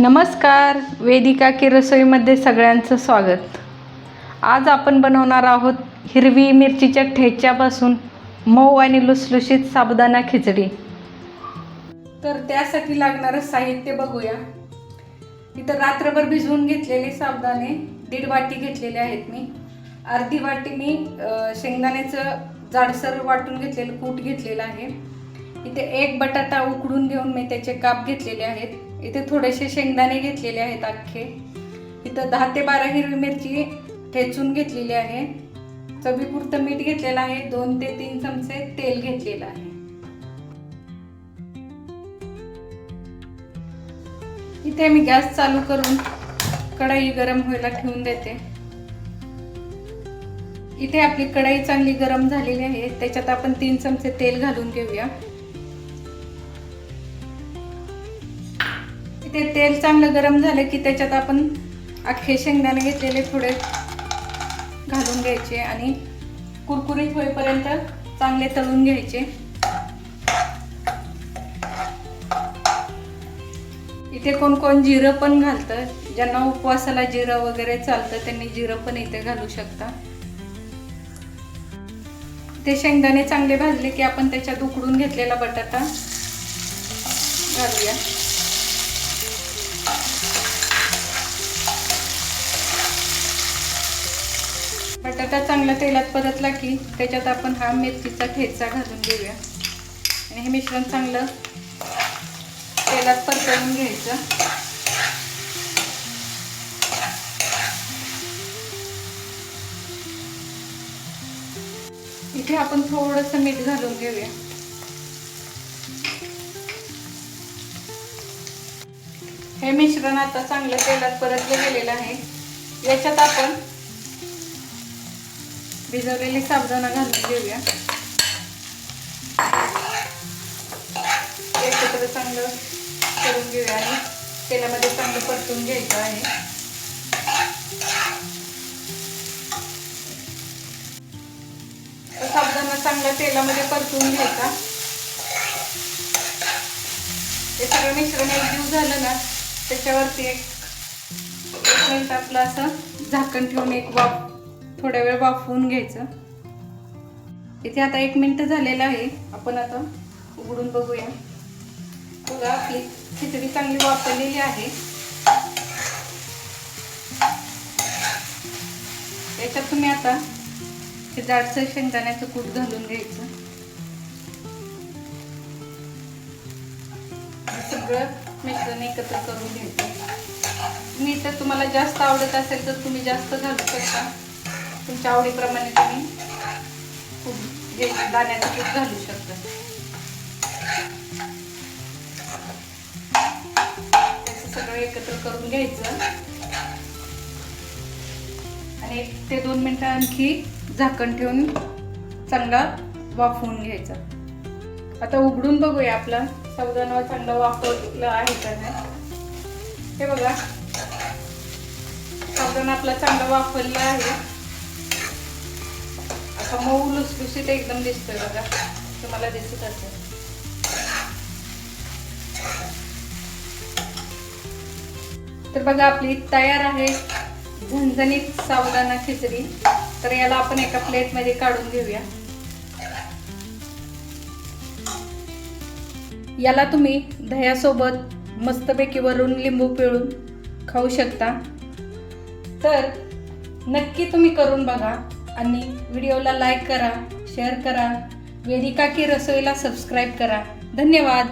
नमस्कार, वेदिका की रसोईमध्ये सगळ्यांचं स्वागत। आज आपण बनवणार आहोत हिरवी मिरचीच्या ठेच्यापासून मऊ आणि लुसलुशीत साबुदाणा खिचडी। तर त्यासाठी लागणारं साहित्य बघूया। इथं रात्रभर भिजवून घेतलेले साबुदाणे 1.5 वाटी घेतलेले आहेत मी। अर्धी वाटी मी शेंगदाण्याचं जाडसर वाटून घेतलेलं कूट घेतलेलं आहे। इथे एक बटाटा उकडून घेऊन मी त्याचे काप घेतलेले आहेत। इथे थोडेसे शेंगदाणे घेतलेले आहेत अख्खे। इथं 10 ते 12 हिरवी मिरची ठेचून घेतलेली आहे। चवीपुरतं मीठ घेतलेलं आहे। 2 ते 3 चमचे तेल घेतलेलं आहे। इथे मी गॅस चालू करून कढई गरम व्हायला ठेवून देते। इथे आपली कढई चांगली गरम झालेली आहे। त्याच्यात आपण 3 चमचे तेल घालून घेऊया। ते तेल चांगलं गरम झालं की त्याच्यात आपण अख्खे शेंगदाणे घेतलेले थोडे घालून घ्यायचे आणि कुरकुरीत होईपर्यंत चांगले तळून घ्यायचे। इथे कोण कोण जिरं पण घालतं। ज्यांना उपवासाला जिरं वगैरे चालतं त्यांनी जिरं पण इथे घालू शकता। ते शेंगदाणे चांगले भाजले की आपण त्याच्यात उकडून घेतलेला बटाटा घालूया। बटाटा चांगला तेलात परतला की त्याच्यात आपण हा मिरचीचा ठेचा घालून घेऊया आणि हे मिश्रण चांगलं तेलात परतवून घ्यायचं। इथे आपण थोडंसं मीठ घालून घेऊया। हे मिश्रण आता चांगलं तेलात परतलं गेलेलं आहे। याच्यात आपण भिजवलेले साबुदाणा घालून घेऊया। एकत्र चांगलं करून घेऊया आणि तेलामध्ये चांगलं परतून घ्यायचं आहे। साबुदाणा चांगला तेलामध्ये परतून घ्यायचा। हे सगळं मिश्रण एकजीव झालं ना त्याच्यावरती एक मिनिट आपलं असं झाकण ठेवून थोड्या वेळ वाफवून घ्यायचं। इथे आता 1 मिनिट झालेलं आहे। आपण आता उघडून बघूया। बघा आपली खिचडी चांगली वाफलेली आहे। याच्यात तुम्ही आता हे जाडसर शेंगदाण्याचं कूट घालून घ्यायचं। सगळं मिश्रण एकत्र करून घ्यायचं। मीठ तर तुम्हाला जास्त आवडत असेल तर तुम्ही जास्त घालू शकता। तुमच्या आवडीप्रमाणे तुम्ही दाण्याचं कूट घालू शकता। त्याचं सगळं एकत्र करून घ्यायचं आणि 1 ते 2 मिनिटं आणखी झाकण ठेवून चांगला वाफवून घ्यायचा। आता उघडून बघूया आपला साबुदाणा चांगला वाफवला आहे का नाही। हे बघा साबुदाणा आपला चांगला वाफवला आहे। असा मऊ लुसलुशीत एकदम दिसतोय बघा, तुम्हाला दिसत असेल। तर बघा आपली तयार आहे झणझणीत साबुदाणा खिचडी। तर याला आपण एका प्लेटमध्ये काढून घेऊया। याला तुम्ही दह्यासोबत मस्तपैकी वरून लिंबू पिळून खाऊ शकता। तर नक्की तुम्ही करून बघा आणि व्हिडिओला लाईक करा, शेअर करा, वेदिका की रसोईला सबस्क्राईब करा। धन्यवाद।